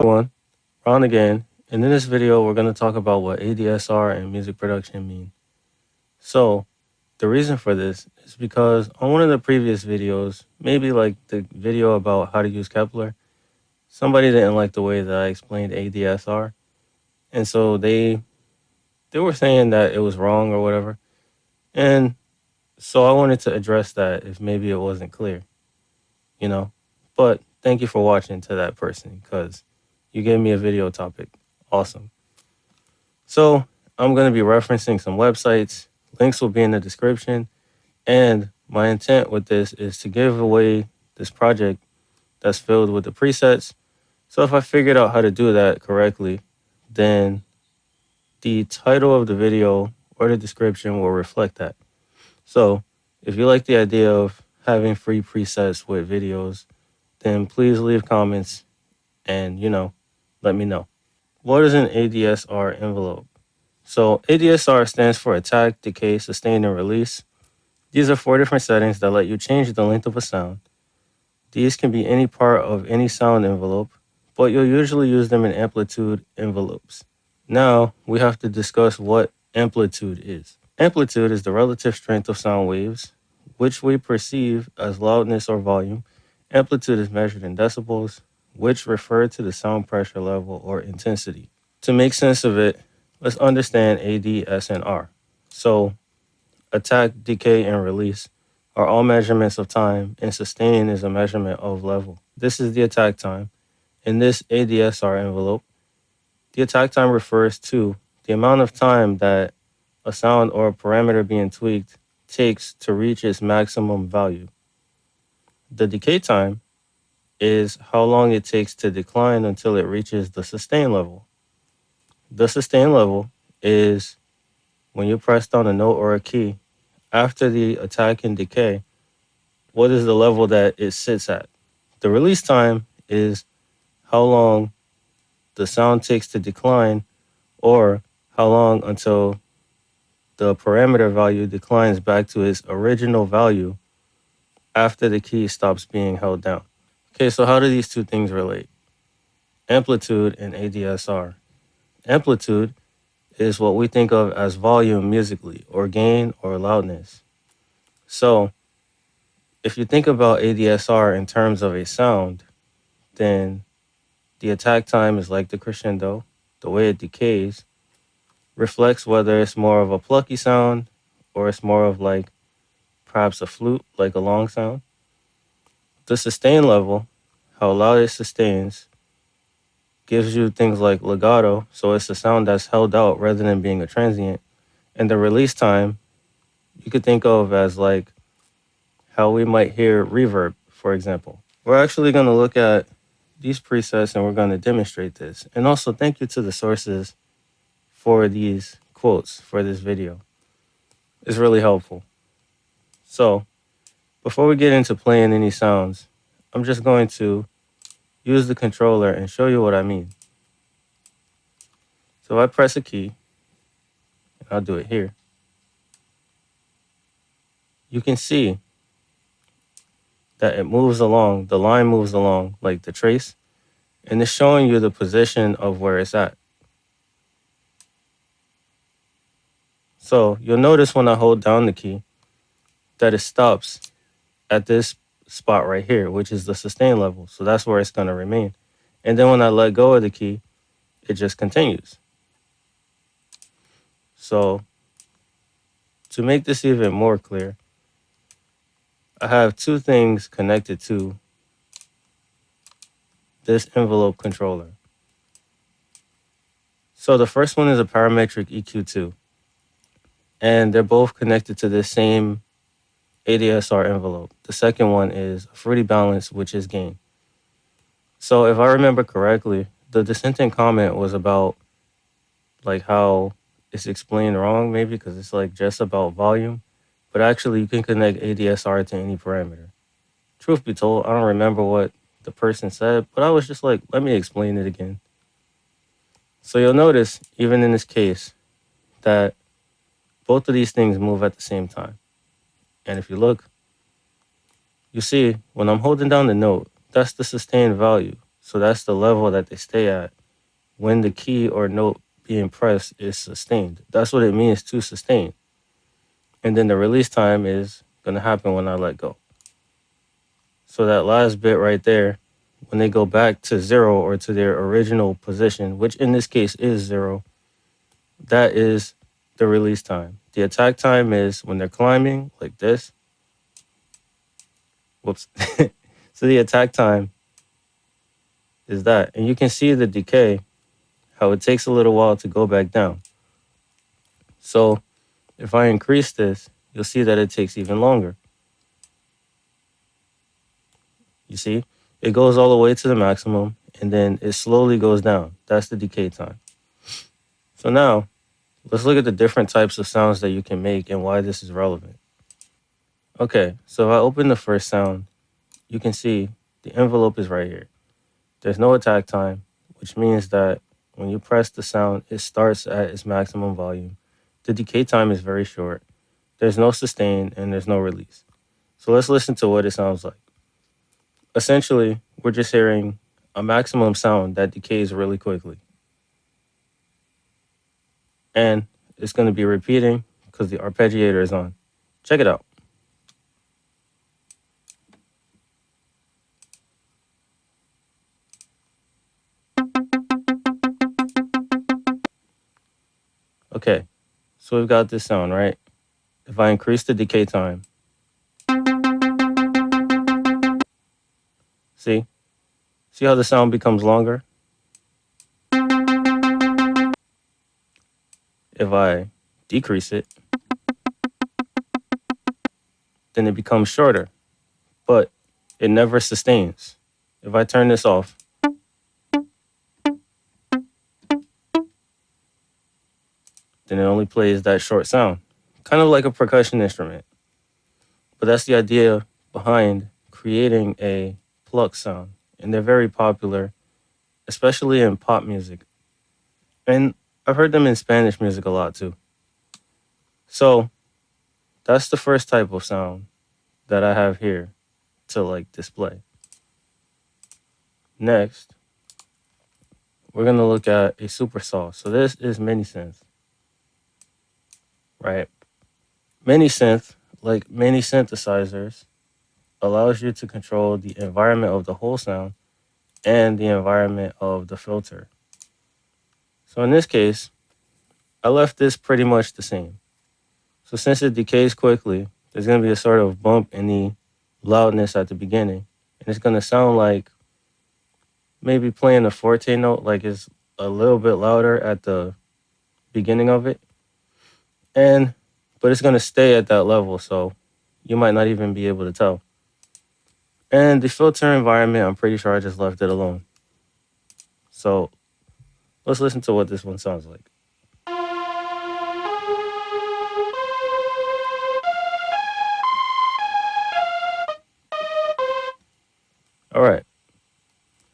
Everyone, Ron again, and in this video we're going to talk about what ADSR and music production mean. So, the reason for this is because on one of the previous videos, maybe like the video about how to use Kepler, somebody didn't like the way that I explained ADSR, and so they were saying that it was wrong or whatever. And so I wanted to address that if maybe it wasn't clear, you know. But thank you for watching to that person because you gave me a video topic. Awesome. So I'm going to be referencing some websites. Links will be in the description. And my intent with this is to give away this project that's filled with the presets. So if I figured out how to do that correctly, then the title of the video or the description will reflect that. So if you like the idea of having free presets with videos, then please leave comments and, let me know. What is an ADSR envelope? So ADSR stands for attack, decay, sustain, and release. These are 4 different settings that let you change the length of a sound. These can be any part of any sound envelope, but you'll usually use them in amplitude envelopes. Now we have to discuss what amplitude is. Amplitude is the relative strength of sound waves, which we perceive as loudness or volume. Amplitude is measured in decibels, which refer to the sound pressure level or intensity. To make sense of it, let's understand ADSR. So, attack, decay, and release are all measurements of time, and sustain is a measurement of level. This is the attack time. In this ADSR envelope, the attack time refers to the amount of time that a sound or a parameter being tweaked takes to reach its maximum value. The decay time is how long it takes to decline until it reaches the sustain level. The sustain level is when you press down a note or a key after the attack and decay, what is the level that it sits at? The release time is how long the sound takes to decline or how long until the parameter value declines back to its original value after the key stops being held down. Okay, so how do these two things relate? Amplitude and ADSR. Amplitude is what we think of as volume musically, or gain or loudness. So if you think about ADSR in terms of a sound, then the attack time is like the crescendo. The way it decays reflects whether it's more of a plucky sound or it's more of like perhaps a flute, like a long sound. The sustain level, how loud it sustains, gives you things like legato, so it's a sound that's held out rather than being a transient. And the release time, you could think of as like how we might hear reverb, for example. We're actually going to look at these presets and we're going to demonstrate this. And also thank you to the sources for these quotes for this video. It's really helpful. So before we get into playing any sounds, I'm just going to use the controller and show you what I mean. So if I press a key, and I'll do it here, you can see that it moves along, the line moves along like the trace, and it's showing you the position of where it's at. So you'll notice when I hold down the key that it stops at this spot right here, which is the sustain level. So that's where it's going to remain. And then when I let go of the key, it just continues. So to make this even more clear, I have 2 things connected to this envelope controller. So the first one is a parametric EQ2, and they're both connected to the same ADSR envelope. The second one is a fruity balance, which is gain. So if I remember correctly, the dissenting comment was about like how it's explained wrong, maybe because it's like just about volume, but actually you can connect ADSR to any parameter. Truth be told, I don't remember what the person said, but I was just like, let me explain it again. So you'll notice, even in this case, that both of these things move at the same time. And if you look, you see when I'm holding down the note, that's the sustained value. So that's the level that they stay at when the key or note being pressed is sustained. That's what it means to sustain. And then the release time is going to happen when I let go. So that last bit right there, when they go back to 0 or to their original position, which in this case is 0, that is the release time. The attack time is when they're climbing like this. Whoops. So the attack time is that. And you can see the decay, how it takes a little while to go back down. So if I increase this, you'll see that it takes even longer. You see, it goes all the way to the maximum and then it slowly goes down. That's the decay time. So now let's look at the different types of sounds that you can make and why this is relevant. Okay, so if I open the first sound, you can see the envelope is right here. There's no attack time, which means that when you press the sound, it starts at its maximum volume. The decay time is very short. There's no sustain and there's no release. So let's listen to what it sounds like. Essentially, we're just hearing a maximum sound that decays really quickly. And it's going to be repeating because the arpeggiator is on. Check it out. Okay, so we've got this sound, right? If I increase the decay time, see how the sound becomes longer? If I decrease it, then it becomes shorter, but it never sustains. If I turn this off, then it only plays that short sound, kind of like a percussion instrument. But that's the idea behind creating a pluck sound. And they're very popular, especially in pop music. And I've heard them in Spanish music a lot too. So that's the first type of sound that I have here to like display. Next, we're going to look at a supersaw. So this is mini synth, right? Mini synth, like many synthesizers, allows you to control the environment of the whole sound and the environment of the filter. So in this case, I left this pretty much the same. So since it decays quickly, there's going to be a sort of bump in the loudness at the beginning. And it's going to sound like maybe playing a forte note, like it's a little bit louder at the beginning of it. But it's going to stay at that level, so you might not even be able to tell. And the filter environment, I'm pretty sure I just left it alone. So let's listen to what this one sounds like. All right,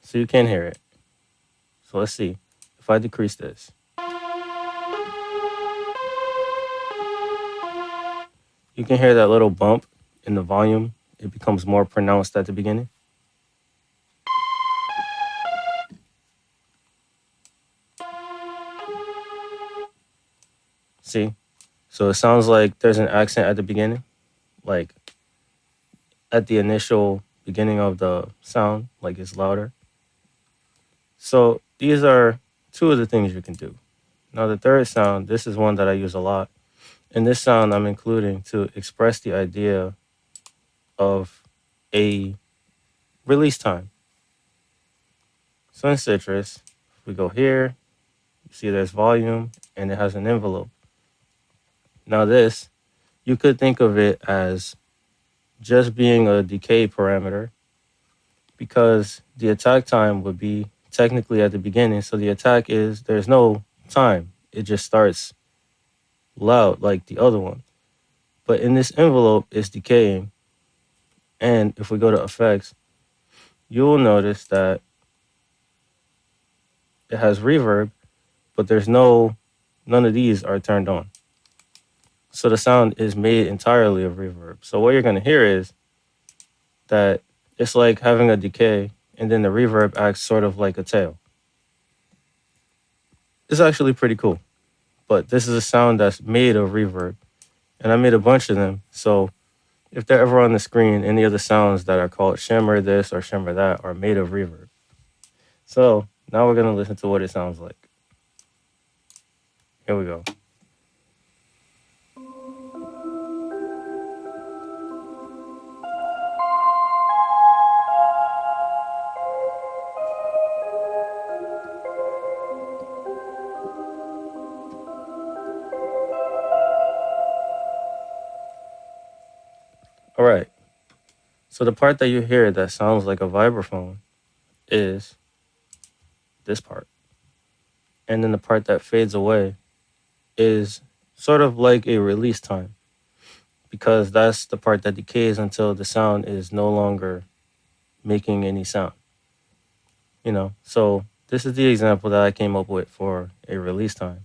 so you can hear it. So let's see if I decrease this. You can hear that little bump in the volume. It becomes more pronounced at the beginning. See? So it sounds like there's an accent at the beginning, like at the initial beginning of the sound, like it's louder. So these are two of the things you can do. Now the third sound, this is one that I use a lot. And this sound I'm including to express the idea of a release time. So in Citrus, if we go here, you see there's volume and it has an envelope. Now this, you could think of it as just being a decay parameter because the attack time would be technically at the beginning. So the attack is, there's no time. It just starts loud like the other one. But in this envelope, it's decaying. And if we go to effects, you'll notice that it has reverb, but none of these are turned on. So the sound is made entirely of reverb. So what you're going to hear is that it's like having a decay and then the reverb acts sort of like a tail. It's actually pretty cool. But this is a sound that's made of reverb, and I made a bunch of them. So if they're ever on the screen, any of the sounds that are called shimmer this or shimmer that are made of reverb. So now we're going to listen to what it sounds like. Here we go. All right. So the part that you hear that sounds like a vibraphone is this part. And then the part that fades away is sort of like a release time, because that's the part that decays until the sound is no longer making any sound. So this is the example that I came up with for a release time.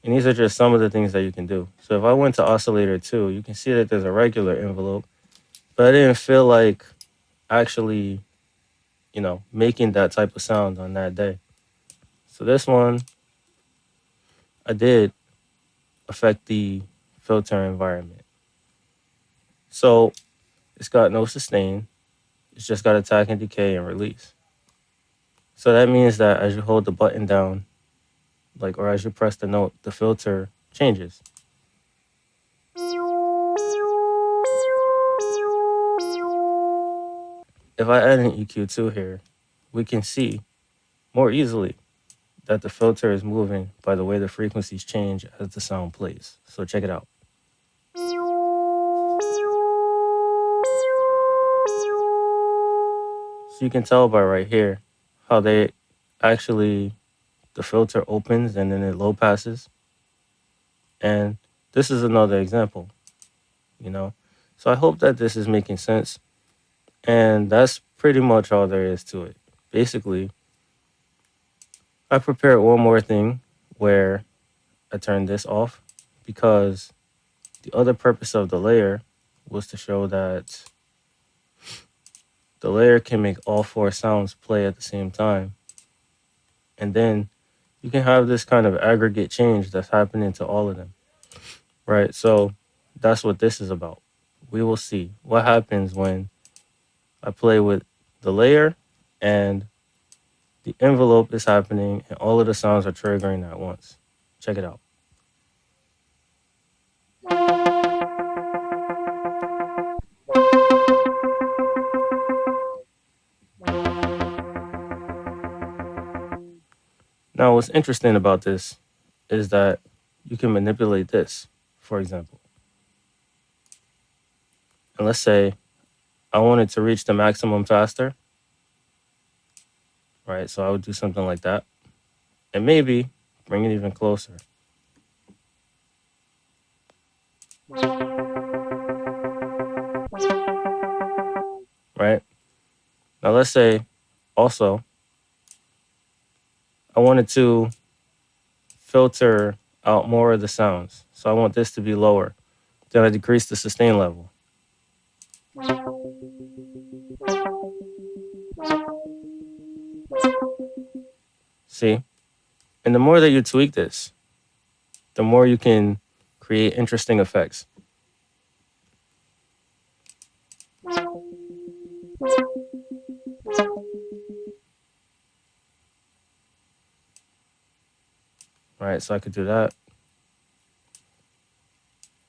And these are just some of the things that you can do. So if I went to oscillator 2, you can see that there's a regular envelope, but I didn't feel like actually, making that type of sound on that day. So this one, I did affect the filter environment. So it's got no sustain. It's just got attack and decay and release. So that means that as you hold the button down, or as you press the note, the filter changes. If I add an EQ2 here, we can see more easily that the filter is moving by the way the frequencies change as the sound plays. So check it out. So you can tell by right here how the filter opens and then it low passes. And this is another example, So I hope that this is making sense. And that's pretty much all there is to it. Basically, I prepared one more thing where I turned this off, because the other purpose of the layer was to show that the layer can make all 4 sounds play at the same time. And then you can have this kind of aggregate change that's happening to all of them, right? So that's what this is about. We will see what happens when I play with the layer and the envelope is happening and all of the sounds are triggering at once. Check it out. Now, what's interesting about this is that you can manipulate this, for example. And let's say I wanted to reach the maximum faster, right? So I would do something like that and maybe bring it even closer. Right? Now let's say also I wanted to filter out more of the sounds. So I want this to be lower. Then I decrease the sustain level. See? And the more that you tweak this, the more you can create interesting effects. Right, so I could do that.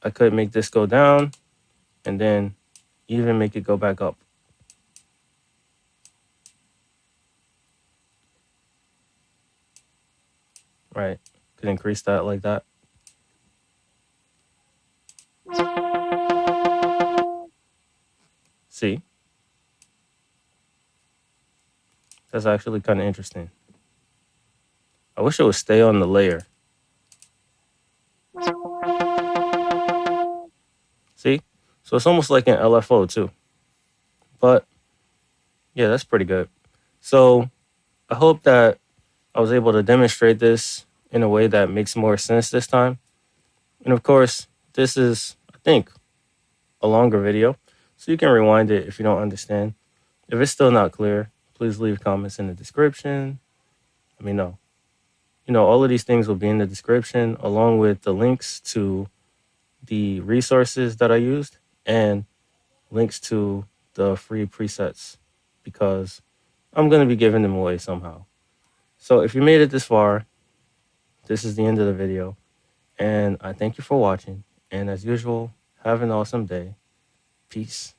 I could make this go down and then even make it go back up. Right, could increase that like that. See? That's actually kind of interesting. I wish it would stay on the layer. See? So it's almost like an LFO too. But yeah, that's pretty good. So I hope that I was able to demonstrate this in a way that makes more sense this time. And of course, this is, I think, a longer video. So you can rewind it if you don't understand. If it's still not clear, Please leave comments in the description. Let me know. All of these things will be in the description along with the links to the resources that I used and links to the free presets because I'm going to be giving them away somehow. So if you made it this far, this is the end of the video. And I thank you for watching. And as usual, have an awesome day. Peace.